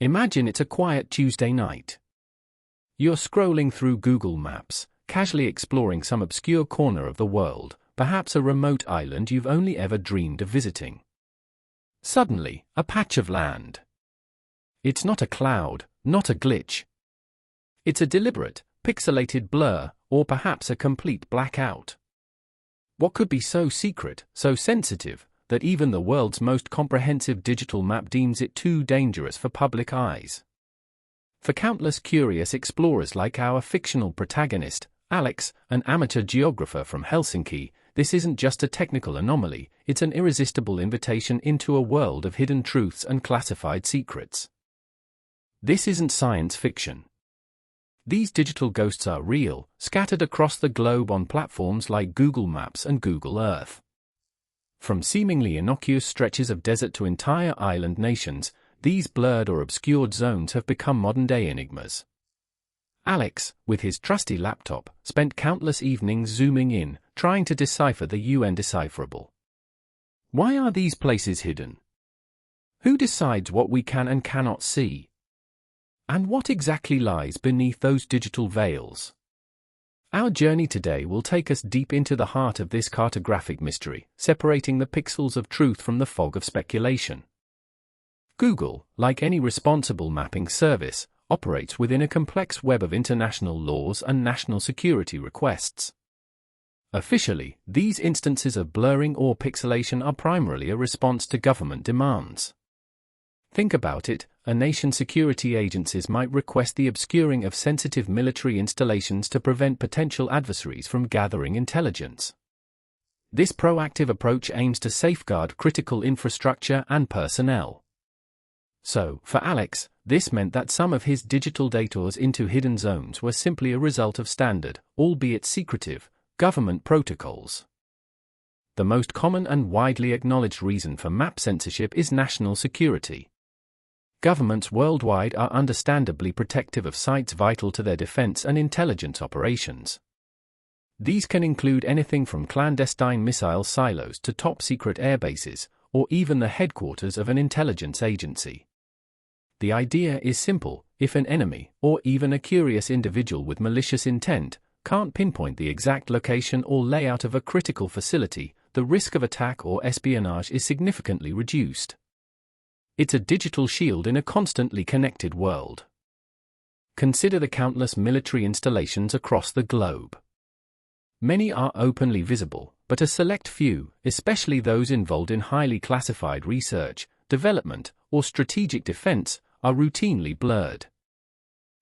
Imagine it's a quiet Tuesday night. You're scrolling through Google Maps, casually exploring some obscure corner of the world, perhaps a remote island you've only ever dreamed of visiting. Suddenly, a patch of land. It's not a cloud, not a glitch. It's a deliberate, pixelated blur, or perhaps a complete blackout. What could be so secret, so sensitive, that even the world's most comprehensive digital map deems it too dangerous for public eyes? For countless curious explorers like our fictional protagonist, Alex, an amateur geographer from Helsinki, this isn't just a technical anomaly, it's an irresistible invitation into a world of hidden truths and classified secrets. This isn't science fiction. These digital ghosts are real, scattered across the globe on platforms like Google Maps and Google Earth. From seemingly innocuous stretches of desert to entire island nations, these blurred or obscured zones have become modern-day enigmas. Alex, with his trusty laptop, spent countless evenings zooming in, trying to decipher the undecipherable. Why are these places hidden? Who decides what we can and cannot see? And what exactly lies beneath those digital veils? Our journey today will take us deep into the heart of this cartographic mystery, separating the pixels of truth from the fog of speculation. Google, like any responsible mapping service, operates within a complex web of international laws and national security requests. Officially, these instances of blurring or pixelation are primarily a response to government demands. Think about it, a nation's security agencies might request the obscuring of sensitive military installations to prevent potential adversaries from gathering intelligence. This proactive approach aims to safeguard critical infrastructure and personnel. So, for Alex, this meant that some of his digital detours into hidden zones were simply a result of standard, albeit secretive, government protocols. The most common and widely acknowledged reason for map censorship is national security. Governments worldwide are understandably protective of sites vital to their defense and intelligence operations. These can include anything from clandestine missile silos to top-secret airbases, or even the headquarters of an intelligence agency. The idea is simple: if an enemy, or even a curious individual with malicious intent, can't pinpoint the exact location or layout of a critical facility, the risk of attack or espionage is significantly reduced. It's a digital shield in a constantly connected world. Consider the countless military installations across the globe. Many are openly visible, but a select few, especially those involved in highly classified research, development, or strategic defense, are routinely blurred.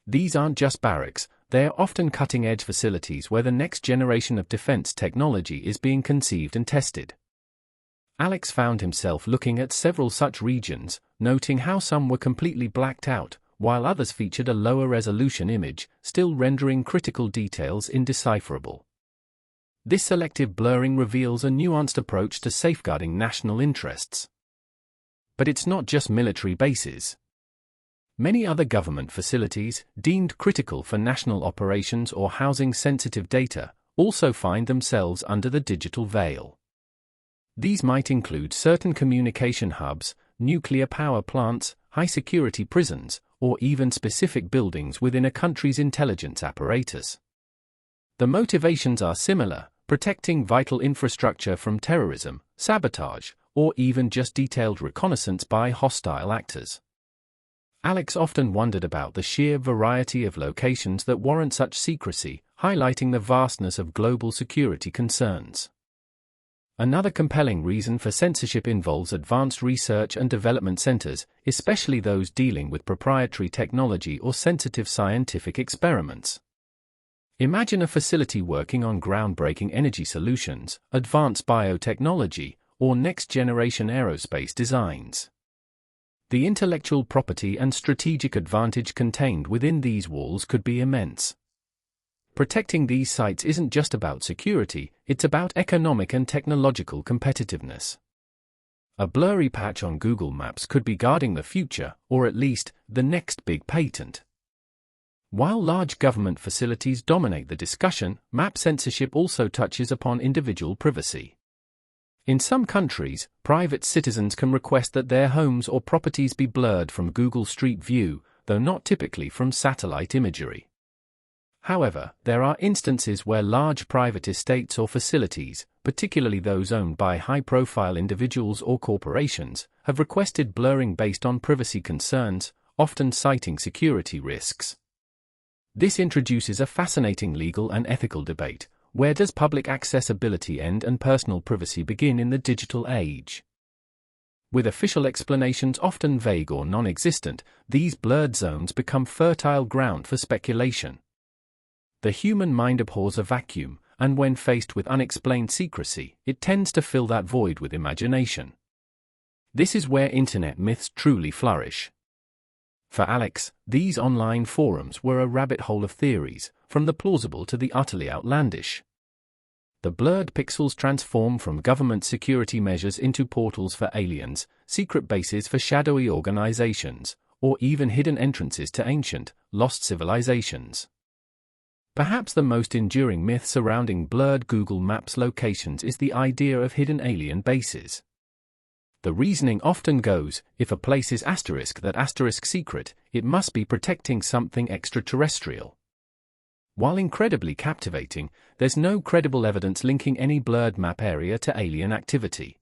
These aren't just barracks, they're often cutting-edge facilities where the next generation of defense technology is being conceived and tested. Alex found himself looking at several such regions, noting how some were completely blacked out, while others featured a lower resolution image, still rendering critical details indecipherable. This selective blurring reveals a nuanced approach to safeguarding national interests. But it's not just military bases. Many other government facilities, deemed critical for national operations or housing sensitive data, also find themselves under the digital veil. These might include certain communication hubs, nuclear power plants, high-security prisons, or even specific buildings within a country's intelligence apparatus. The motivations are similar: protecting vital infrastructure from terrorism, sabotage, or even just detailed reconnaissance by hostile actors. Alex often wondered about the sheer variety of locations that warrant such secrecy, highlighting the vastness of global security concerns. Another compelling reason for censorship involves advanced research and development centers, especially those dealing with proprietary technology or sensitive scientific experiments. Imagine a facility working on groundbreaking energy solutions, advanced biotechnology, or next-generation aerospace designs. The intellectual property and strategic advantage contained within these walls could be immense. Protecting these sites isn't just about security, it's about economic and technological competitiveness. A blurry patch on Google Maps could be guarding the future, or at least, the next big patent. While large government facilities dominate the discussion, map censorship also touches upon individual privacy. In some countries, private citizens can request that their homes or properties be blurred from Google Street View, though not typically from satellite imagery. However, there are instances where large private estates or facilities, particularly those owned by high-profile individuals or corporations, have requested blurring based on privacy concerns, often citing security risks. This introduces a fascinating legal and ethical debate. Where does public accessibility end and personal privacy begin in the digital age? With official explanations often vague or non-existent, these blurred zones become fertile ground for speculation. The human mind abhors a vacuum, and when faced with unexplained secrecy, it tends to fill that void with imagination. This is where internet myths truly flourish. For Alex, these online forums were a rabbit hole of theories, from the plausible to the utterly outlandish. The blurred pixels transform from government security measures into portals for aliens, secret bases for shadowy organizations, or even hidden entrances to ancient, lost civilizations. Perhaps the most enduring myth surrounding blurred Google Maps locations is the idea of hidden alien bases. The reasoning often goes, if a place is *that secret, it must be protecting something extraterrestrial. While incredibly captivating, there's no credible evidence linking any blurred map area to alien activity.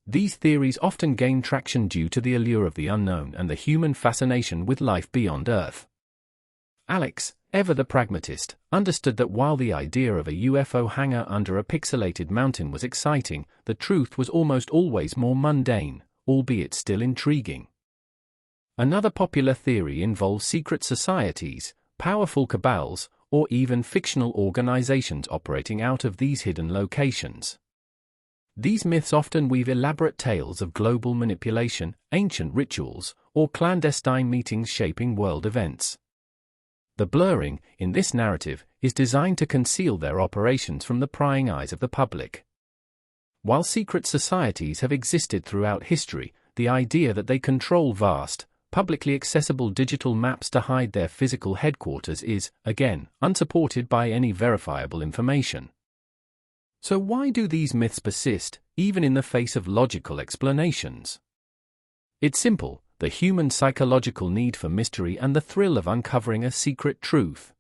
These theories often gain traction due to the allure of the unknown and the human fascination with life beyond Earth. Alex, ever the pragmatist, understood that while the idea of a UFO hangar under a pixelated mountain was exciting, the truth was almost always more mundane, albeit still intriguing. Another popular theory involves secret societies, powerful cabals, or even fictional organizations operating out of these hidden locations. These myths often weave elaborate tales of global manipulation, ancient rituals, or clandestine meetings shaping world events. The blurring, in this narrative, is designed to conceal their operations from the prying eyes of the public. While secret societies have existed throughout history, the idea that they control vast, publicly accessible digital maps to hide their physical headquarters is, again, unsupported by any verifiable information. So why do these myths persist, even in the face of logical explanations? It's simple. The human psychological need for mystery and the thrill of uncovering a secret truth.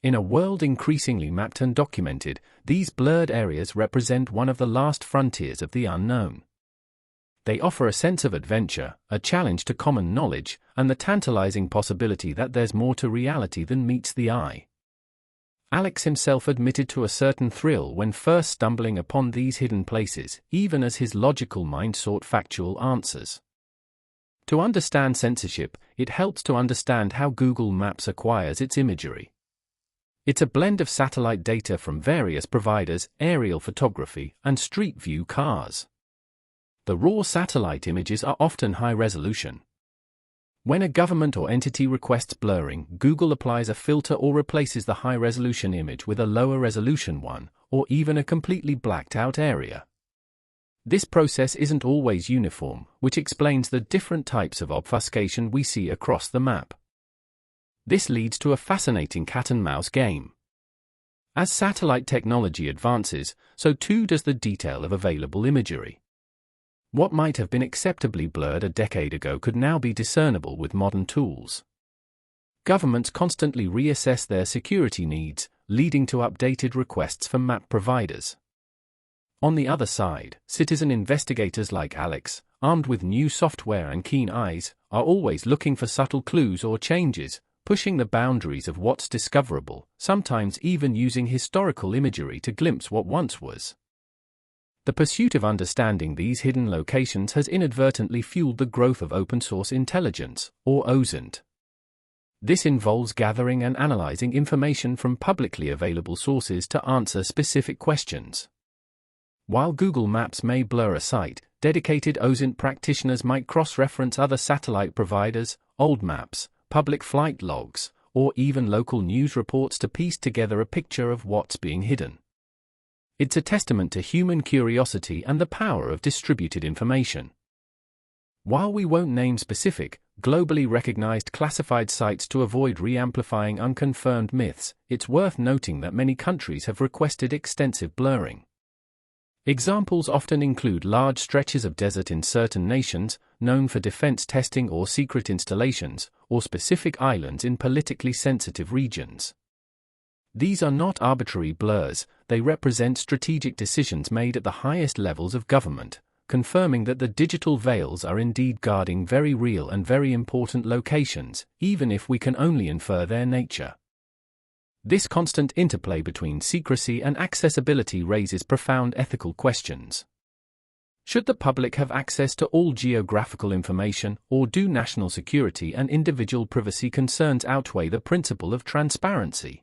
In a world increasingly mapped and documented, these blurred areas represent one of the last frontiers of the unknown. They offer a sense of adventure, a challenge to common knowledge, and the tantalizing possibility that there's more to reality than meets the eye. Alex himself admitted to a certain thrill when first stumbling upon these hidden places, even as his logical mind sought factual answers. To understand censorship, it helps to understand how Google Maps acquires its imagery. It's a blend of satellite data from various providers, aerial photography, and street view cars. The raw satellite images are often high resolution. When a government or entity requests blurring, Google applies a filter or replaces the high-resolution image with a lower-resolution one, or even a completely blacked-out area. This process isn't always uniform, which explains the different types of obfuscation we see across the map. This leads to a fascinating cat-and-mouse game. As satellite technology advances, so too does the detail of available imagery. What might have been acceptably blurred a decade ago could now be discernible with modern tools. Governments constantly reassess their security needs, leading to updated requests from map providers. On the other side, citizen investigators like Alex, armed with new software and keen eyes, are always looking for subtle clues or changes, pushing the boundaries of what's discoverable, sometimes even using historical imagery to glimpse what once was. The pursuit of understanding these hidden locations has inadvertently fueled the growth of open-source intelligence, or OSINT. This involves gathering and analyzing information from publicly available sources to answer specific questions. While Google Maps may blur a site, dedicated OSINT practitioners might cross-reference other satellite providers, old maps, public flight logs, or even local news reports to piece together a picture of what's being hidden. It's a testament to human curiosity and the power of distributed information. While we won't name specific, globally recognized classified sites to avoid re-amplifying unconfirmed myths, it's worth noting that many countries have requested extensive blurring. Examples often include large stretches of desert in certain nations, known for defense testing or secret installations, or specific islands in politically sensitive regions. These are not arbitrary blurs, they represent strategic decisions made at the highest levels of government, confirming that the digital veils are indeed guarding very real and very important locations, even if we can only infer their nature. This constant interplay between secrecy and accessibility raises profound ethical questions. Should the public have access to all geographical information, or do national security and individual privacy concerns outweigh the principle of transparency?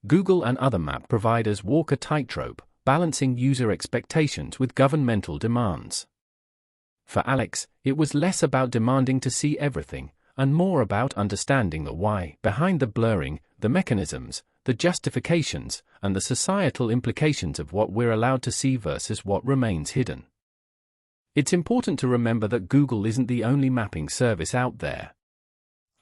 Google and other map providers walk a tightrope, balancing user expectations with governmental demands. For Alex, it was less about demanding to see everything, and more about understanding the why behind the blurring, the mechanisms, the justifications, and the societal implications of what we're allowed to see versus what remains hidden. It's important to remember that Google isn't the only mapping service out there.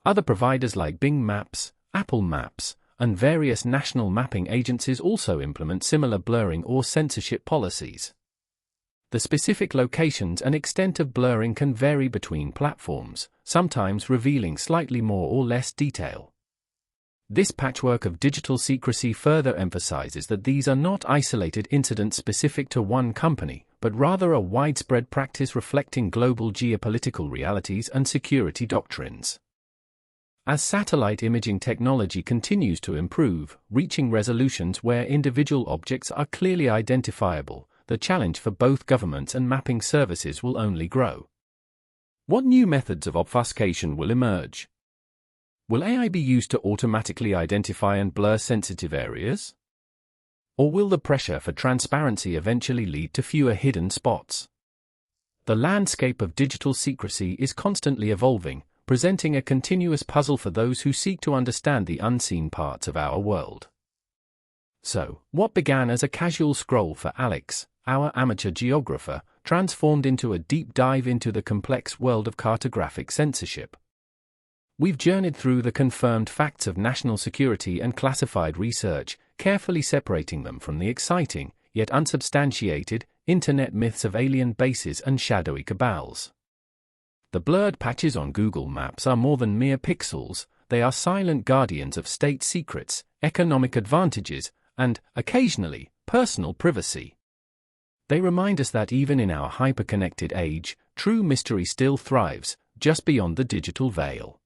Other providers like Bing Maps, Apple Maps, and various national mapping agencies also implement similar blurring or censorship policies. The specific locations and extent of blurring can vary between platforms, sometimes revealing slightly more or less detail. This patchwork of digital secrecy further emphasizes that these are not isolated incidents specific to one company, but rather a widespread practice reflecting global geopolitical realities and security doctrines. As satellite imaging technology continues to improve, reaching resolutions where individual objects are clearly identifiable, the challenge for both governments and mapping services will only grow. What new methods of obfuscation will emerge? Will AI be used to automatically identify and blur sensitive areas? Or will the pressure for transparency eventually lead to fewer hidden spots? The landscape of digital secrecy is constantly evolving, presenting a continuous puzzle for those who seek to understand the unseen parts of our world. So, what began as a casual scroll for Alex, our amateur geographer, transformed into a deep dive into the complex world of cartographic censorship. We've journeyed through the confirmed facts of national security and classified research, carefully separating them from the exciting, yet unsubstantiated, internet myths of alien bases and shadowy cabals. The blurred patches on Google Maps are more than mere pixels, they are silent guardians of state secrets, economic advantages, and, occasionally, personal privacy. They remind us that even in our hyper-connected age, true mystery still thrives, just beyond the digital veil.